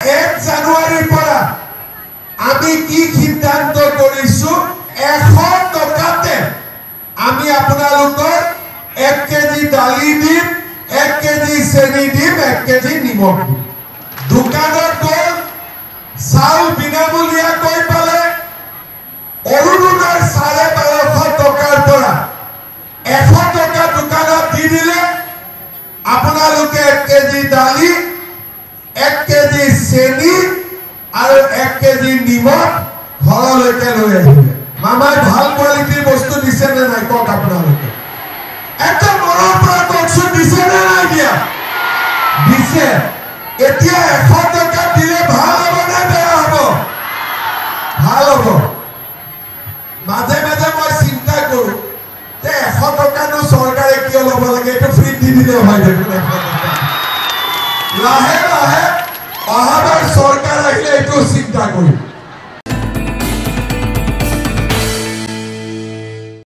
1 জানুৱাৰীৰ পৰা আমি কি সিদ্ধান্ত কৰিছো 100 টকাতে আমি আপোনালোকৰ 1 কেজি দালি দিম 1 কেজি চেনি দিম 1 কেজি নিমখ দিম দোকানত গৈ চাউল বিনামূলীয়াকৈ পালে অৰুণোদয় 1250 টকাৰ পৰা 100 টকা দোকানত দি দিলে আপোনালোকে 1 কেজি দালি 1 কেজি চেনি আৰু 1 কেজি নিমখ ঘৰলৈকে লৈ আহিলে মামাই ভাল কোৱালিটিৰ বস্তু দিছে নে নাই কক আপোনালোকে এটা মনৰ পৰা ককচোন দিছে নে নাই দিয়া দিছে এতিয়া 100 টকা দিলে ভাল হ'ব নে বেয়া হ'ব ভাল হ'ব মাঝে মাঝে মই চিন্তা কৰো যে 100 টকানো চৰকাৰে কিয় ল'ব লাগে এইটো ফ্ৰী দি দিলে হয় দেখোন লাহে লাহে অহাবাৰ চৰকাৰ আহিলে এইটো চিন্তা কৰিম